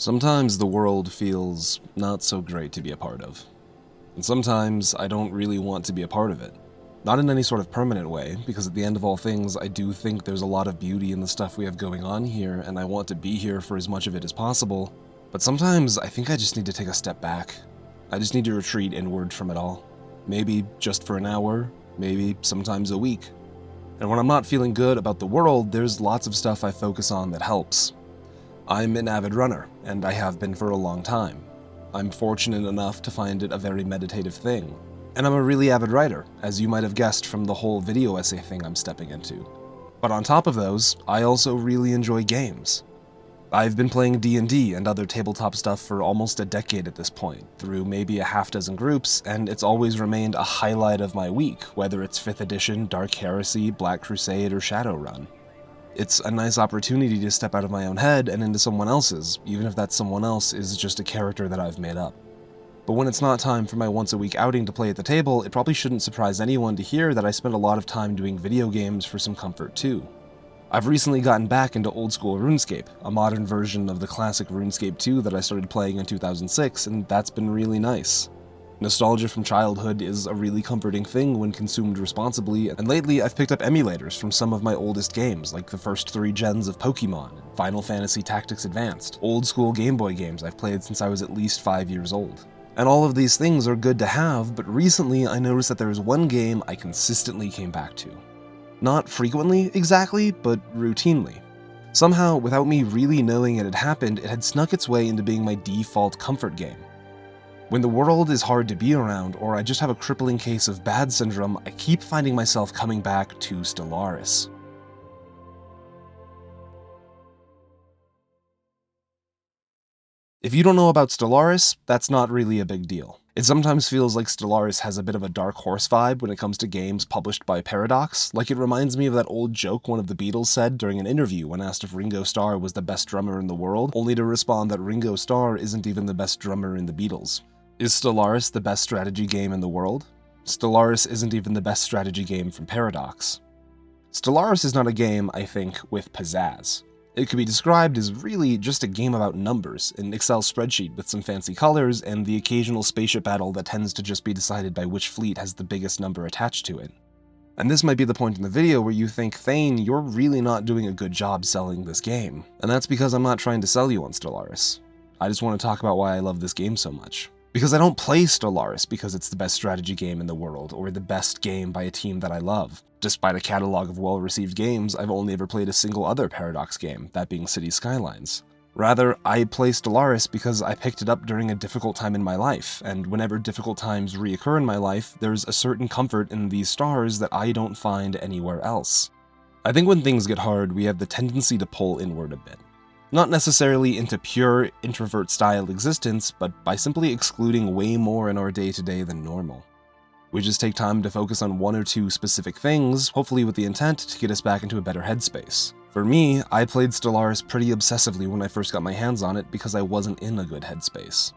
Sometimes the world feels not so great to be a part of. And sometimes I don't really want to be a part of it. Not in any sort of permanent way, because at the end of all things, I do think there's a lot of beauty in the stuff we have going on here, and I want to be here for as much of it as possible. But sometimes I think I just need to take a step back. I just need to retreat inward from it all. Maybe just for an hour, maybe sometimes a week. And when I'm not feeling good about the world, there's lots of stuff I focus on that helps. I'm an avid runner, and I have been for a long time. I'm fortunate enough to find it a very meditative thing. And I'm a really avid writer, as you might have guessed from the whole video essay thing I'm stepping into. But on top of those, I also really enjoy games. I've been playing D&D and other tabletop stuff for almost a decade at this point, through maybe a half dozen groups, and it's always remained a highlight of my week, whether it's 5th edition, Dark Heresy, Black Crusade, or Shadowrun. It's a nice opportunity to step out of my own head and into someone else's, even if that someone else is just a character that I've made up. But when it's not time for my once-a-week outing to play at the table, it probably shouldn't surprise anyone to hear that I spend a lot of time doing video games for some comfort too. I've recently gotten back into old-school RuneScape, a modern version of the classic RuneScape 2 that I started playing in 2006, and that's been really nice. Nostalgia from childhood is a really comforting thing when consumed responsibly, and lately I've picked up emulators from some of my oldest games, like the first 3 gens of Pokemon, and Final Fantasy Tactics Advanced, old-school Game Boy games I've played since I was at least 5 years old. And all of these things are good to have, but recently I noticed that there was one game I consistently came back to. Not frequently, exactly, but routinely. Somehow, without me really knowing it had happened, it had snuck its way into being my default comfort game. When the world is hard to be around, or I just have a crippling case of bad syndrome, I keep finding myself coming back to Stellaris. If you don't know about Stellaris, that's not really a big deal. It sometimes feels like Stellaris has a bit of a dark horse vibe when it comes to games published by Paradox, like it reminds me of that old joke one of the Beatles said during an interview when asked if Ringo Starr was the best drummer in the world, only to respond that Ringo Starr isn't even the best drummer in the Beatles. Is Stellaris the best strategy game in the world? Stellaris isn't even the best strategy game from Paradox. Stellaris is not a game, I think, with pizzazz. It could be described as really just a game about numbers, an Excel spreadsheet with some fancy colors, and the occasional spaceship battle that tends to just be decided by which fleet has the biggest number attached to it. And this might be the point in the video where you think, Thane, you're really not doing a good job selling this game. And that's because I'm not trying to sell you on Stellaris. I just want to talk about why I love this game so much. Because I don't play Stellaris because it's the best strategy game in the world, or the best game by a team that I love. Despite a catalog of well-received games, I've only ever played a single other Paradox game, that being City Skylines. Rather, I play Stellaris because I picked it up during a difficult time in my life, and whenever difficult times reoccur in my life, there's a certain comfort in these stars that I don't find anywhere else. I think when things get hard, we have the tendency to pull inward a bit. Not necessarily into pure introvert-style existence, but by simply excluding way more in our day-to-day than normal. We just take time to focus on 1 or 2 specific things, hopefully with the intent to get us back into a better headspace. For me, I played Stellaris pretty obsessively when I first got my hands on it because I wasn't in a good headspace.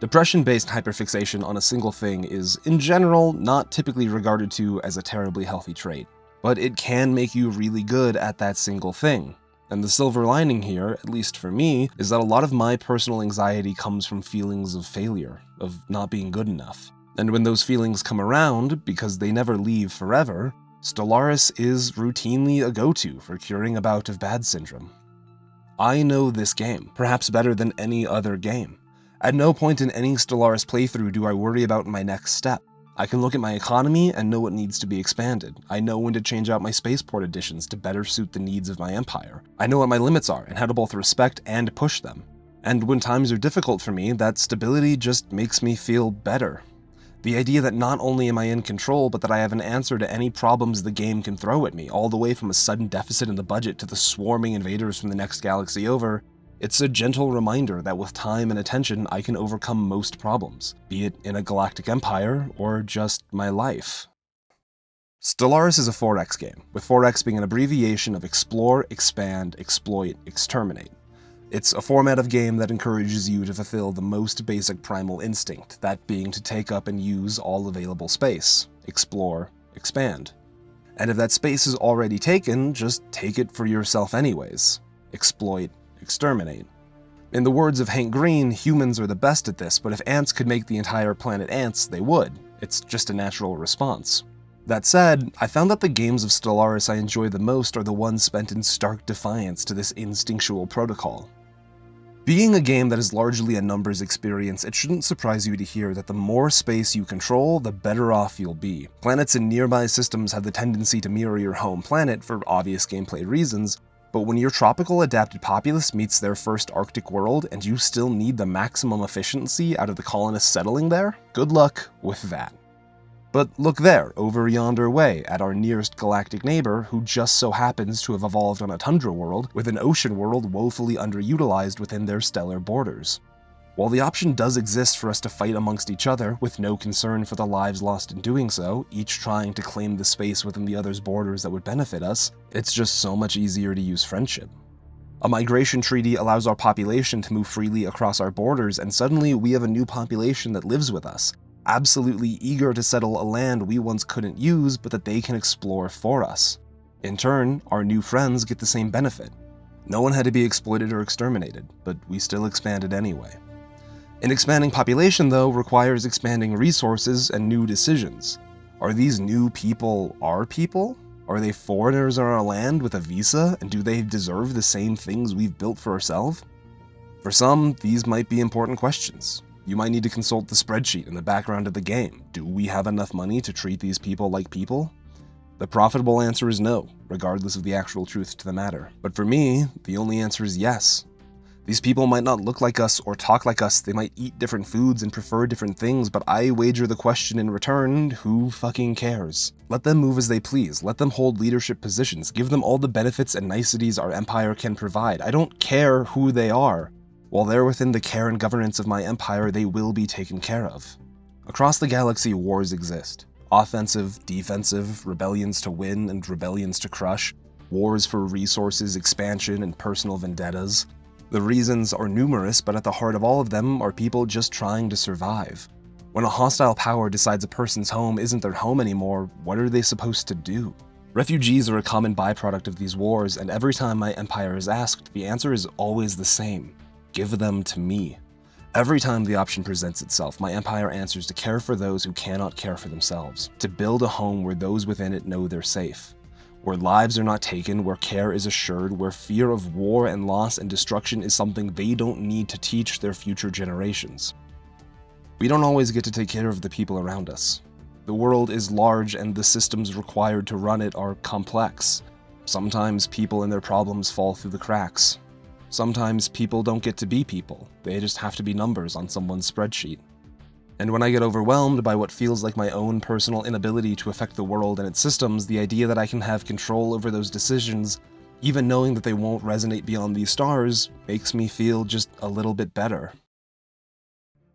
Depression-based hyperfixation on a single thing is, in general, not typically regarded to as a terribly healthy trait, but it can make you really good at that single thing. And the silver lining here, at least for me, is that a lot of my personal anxiety comes from feelings of failure, of not being good enough. And when those feelings come around, because they never leave forever, Stellaris is routinely a go-to for curing a bout of bad syndrome. I know this game, perhaps better than any other game. At no point in any Stellaris playthrough do I worry about my next step. I can look at my economy and know what needs to be expanded. I know when to change out my spaceport additions to better suit the needs of my empire. I know what my limits are and how to both respect and push them. And when times are difficult for me, that stability just makes me feel better. The idea that not only am I in control, but that I have an answer to any problems the game can throw at me, all the way from a sudden deficit in the budget to the swarming invaders from the next galaxy over, it's a gentle reminder that with time and attention I can overcome most problems, be it in a galactic empire or just my life. Stellaris is a 4X game, with 4X being an abbreviation of Explore, Expand, Exploit, Exterminate. It's a format of game that encourages you to fulfill the most basic primal instinct, that being to take up and use all available space, explore, expand. And if that space is already taken, just take it for yourself anyways. Exploit, exterminate. In the words of Hank Green, humans are the best at this, but if ants could make the entire planet ants, they would. It's just a natural response. That said, I found that the games of Stellaris I enjoy the most are the ones spent in stark defiance to this instinctual protocol. Being a game that is largely a numbers experience, it shouldn't surprise you to hear that the more space you control, the better off you'll be. Planets in nearby systems have the tendency to mirror your home planet for obvious gameplay reasons, but when your tropical adapted populace meets their first Arctic world and you still need the maximum efficiency out of the colonists settling there, good luck with that. But look there, over yonder way, at our nearest galactic neighbor who just so happens to have evolved on a tundra world with an ocean world woefully underutilized within their stellar borders. While the option does exist for us to fight amongst each other with no concern for the lives lost in doing so, each trying to claim the space within the other's borders that would benefit us, it's just so much easier to use friendship. A migration treaty allows our population to move freely across our borders, and suddenly we have a new population that lives with us, absolutely eager to settle a land we once couldn't use but that they can explore for us. In turn, our new friends get the same benefit. No one had to be exploited or exterminated, but we still expanded anyway. An expanding population, though, requires expanding resources and new decisions. Are these new people our people? Are they foreigners on our land with a visa, and do they deserve the same things we've built for ourselves? For some, these might be important questions. You might need to consult the spreadsheet in the background of the game. Do we have enough money to treat these people like people? The profitable answer is no, regardless of the actual truth to the matter. But for me, the only answer is yes. These people might not look like us or talk like us, they might eat different foods and prefer different things, but I wager the question in return, who fucking cares? Let them move as they please, let them hold leadership positions, give them all the benefits and niceties our empire can provide. I don't care who they are. While they're within the care and governance of my empire, they will be taken care of. Across the galaxy, wars exist. Offensive, defensive, rebellions to win and rebellions to crush, wars for resources, expansion, and personal vendettas. The reasons are numerous, but at the heart of all of them are people just trying to survive. When a hostile power decides a person's home isn't their home anymore, what are they supposed to do? Refugees are a common byproduct of these wars, and every time my empire is asked, the answer is always the same. Give them to me. Every time the option presents itself, my empire answers to care for those who cannot care for themselves, to build a home where those within it know they're safe, where lives are not taken, where care is assured, where fear of war and loss and destruction is something they don't need to teach their future generations. We don't always get to take care of the people around us. The world is large and the systems required to run it are complex. Sometimes people and their problems fall through the cracks. Sometimes people don't get to be people, they just have to be numbers on someone's spreadsheet. And when I get overwhelmed by what feels like my own personal inability to affect the world and its systems, the idea that I can have control over those decisions, even knowing that they won't resonate beyond these stars, makes me feel just a little bit better.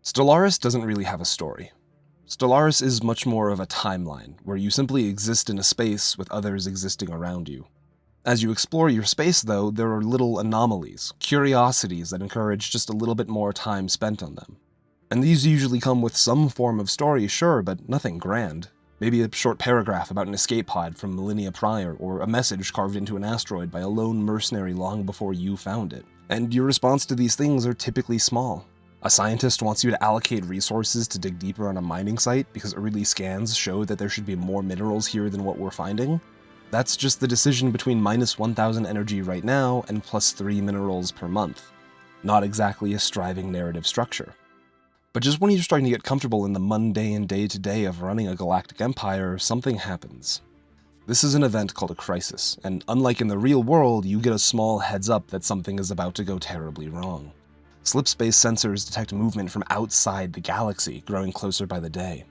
Stellaris doesn't really have a story. Stellaris is much more of a timeline, where you simply exist in a space with others existing around you. As you explore your space, though, there are little anomalies, curiosities that encourage just a little bit more time spent on them. And these usually come with some form of story, sure, but nothing grand. Maybe a short paragraph about an escape pod from millennia prior, or a message carved into an asteroid by a lone mercenary long before you found it. And your response to these things are typically small. A scientist wants you to allocate resources to dig deeper on a mining site because early scans show that there should be more minerals here than what we're finding. That's just the decision between minus 1,000 energy right now and plus 3 minerals per month. Not exactly a striving narrative structure. But just when you're starting to get comfortable in the mundane day-to-day of running a galactic empire, something happens. This is an event called a crisis, and unlike in the real world, you get a small heads up that something is about to go terribly wrong. Slipspace sensors detect movement from outside the galaxy, growing closer by the day.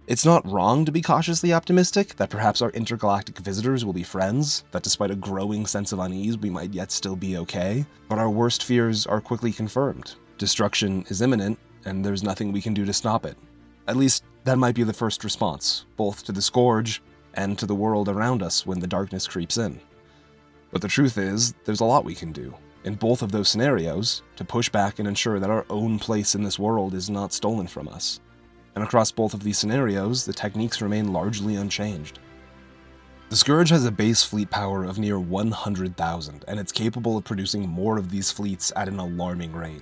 It's not wrong to be cautiously optimistic that perhaps our intergalactic visitors will be friends, that despite a growing sense of unease we might yet still be okay, but our worst fears are quickly confirmed. Destruction is imminent, and there's nothing we can do to stop it. At least, that might be the first response, both to the Scourge and to the world around us when the darkness creeps in. But the truth is, there's a lot we can do, in both of those scenarios, to push back and ensure that our own place in this world is not stolen from us. And across both of these scenarios, the techniques remain largely unchanged. The Scourge has a base fleet power of near 100,000, and it's capable of producing more of these fleets at an alarming rate.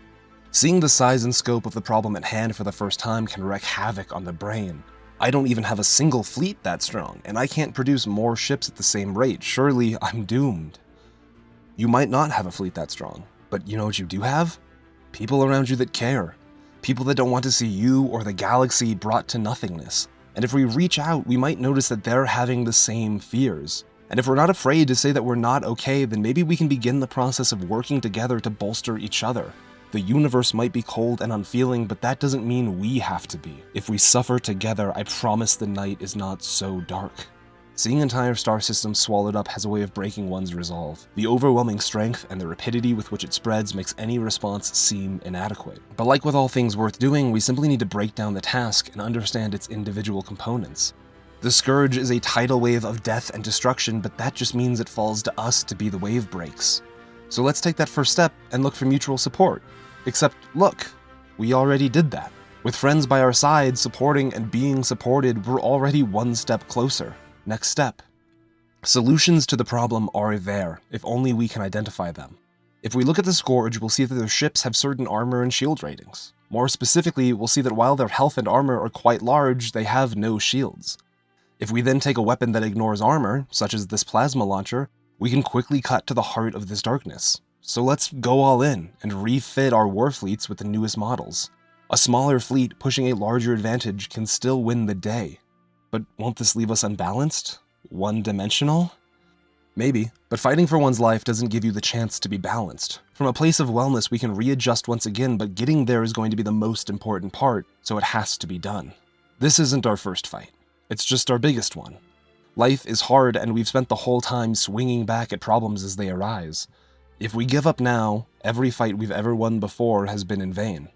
Seeing the size and scope of the problem at hand for the first time can wreak havoc on the brain. I don't even have a single fleet that strong, and I can't produce more ships at the same rate. Surely I'm doomed. You might not have a fleet that strong, but you know what you do have? People around you that care. People that don't want to see you or the galaxy brought to nothingness. And if we reach out, we might notice that they're having the same fears. And if we're not afraid to say that we're not okay, then maybe we can begin the process of working together to bolster each other. The universe might be cold and unfeeling, but that doesn't mean we have to be. If we suffer together, I promise the night is not so dark. Seeing entire star systems swallowed up has a way of breaking one's resolve. The overwhelming strength and the rapidity with which it spreads makes any response seem inadequate. But like with all things worth doing, we simply need to break down the task and understand its individual components. The Scourge is a tidal wave of death and destruction, but that just means it falls to us to be the wave breaks. So let's take that first step and look for mutual support. Except, look, we already did that. With friends by our side, supporting and being supported, we're already one step closer. Next step. Solutions to the problem are there, if only we can identify them. If we look at the Scourge, we'll see that their ships have certain armor and shield ratings. More specifically, we'll see that while their health and armor are quite large, they have no shields. If we then take a weapon that ignores armor, such as this plasma launcher, we can quickly cut to the heart of this darkness. So let's go all in and refit our war fleets with the newest models. A smaller fleet pushing a larger advantage can still win the day. But won't this leave us unbalanced? One-dimensional? Maybe, but fighting for one's life doesn't give you the chance to be balanced. From a place of wellness, we can readjust once again, but getting there is going to be the most important part, so it has to be done. This isn't our first fight. It's just our biggest one. Life is hard, and we've spent the whole time swinging back at problems as they arise. If we give up now, every fight we've ever won before has been in vain.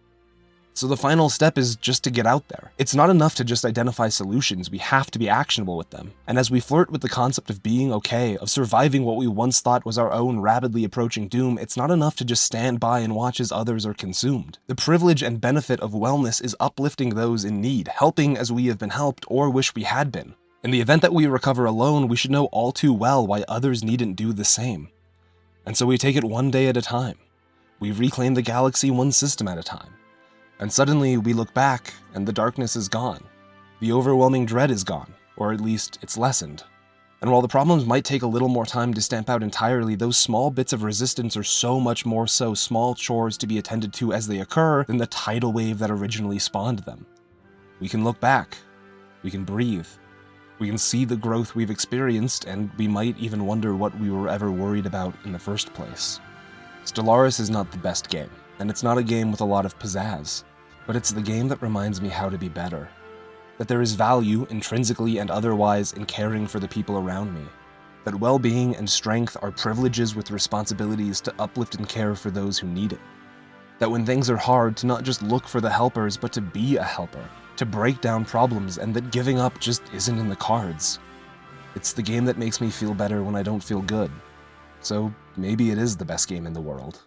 So the final step is just to get out there. It's not enough to just identify solutions, we have to be actionable with them. And as we flirt with the concept of being okay, of surviving what we once thought was our own rapidly approaching doom, it's not enough to just stand by and watch as others are consumed. The privilege and benefit of wellness is uplifting those in need, helping as we have been helped or wish we had been. In the event that we recover alone, we should know all too well why others needn't do the same. And so we take it one day at a time. We reclaim the galaxy one system at a time. And suddenly we look back, and the darkness is gone. The overwhelming dread is gone, or at least it's lessened. And while the problems might take a little more time to stamp out entirely, those small bits of resistance are so much more so small chores to be attended to as they occur than the tidal wave that originally spawned them. We can look back. We can breathe. We can see the growth we've experienced, and we might even wonder what we were ever worried about in the first place. Stellaris is not the best game, and it's not a game with a lot of pizzazz. But it's the game that reminds me how to be better. That there is value, intrinsically and otherwise, in caring for the people around me. That well-being and strength are privileges with responsibilities to uplift and care for those who need it. That when things are hard, to not just look for the helpers, but to be a helper. To break down problems, and that giving up just isn't in the cards. It's the game that makes me feel better when I don't feel good. So maybe it is the best game in the world.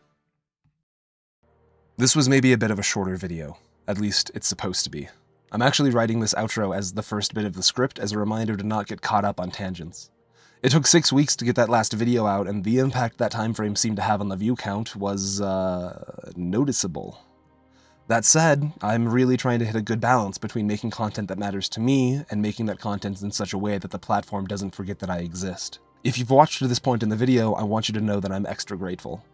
This was maybe a bit of a shorter video. At least, it's supposed to be. I'm actually writing this outro as the first bit of the script as a reminder to not get caught up on tangents. It took 6 weeks to get that last video out, and the impact that time frame seemed to have on the view count was, noticeable. That said, I'm really trying to hit a good balance between making content that matters to me and making that content in such a way that the platform doesn't forget that I exist. If you've watched to this point in the video, I want you to know that I'm extra grateful.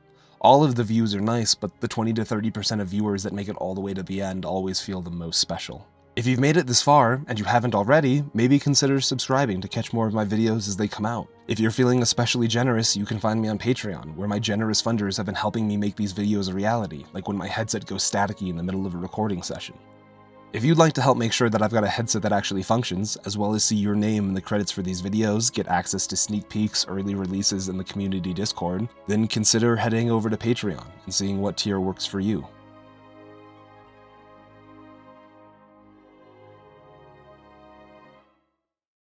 All of the views are nice, but the 20 to 30% of viewers that make it all the way to the end always feel the most special. If you've made it this far, and you haven't already, maybe consider subscribing to catch more of my videos as they come out. If you're feeling especially generous, you can find me on Patreon, where my generous funders have been helping me make these videos a reality, like when my headset goes staticky in the middle of a recording session. If you'd like to help make sure that I've got a headset that actually functions, as well as see your name in the credits for these videos, get access to sneak peeks, early releases, in the community Discord, then consider heading over to Patreon and seeing what tier works for you.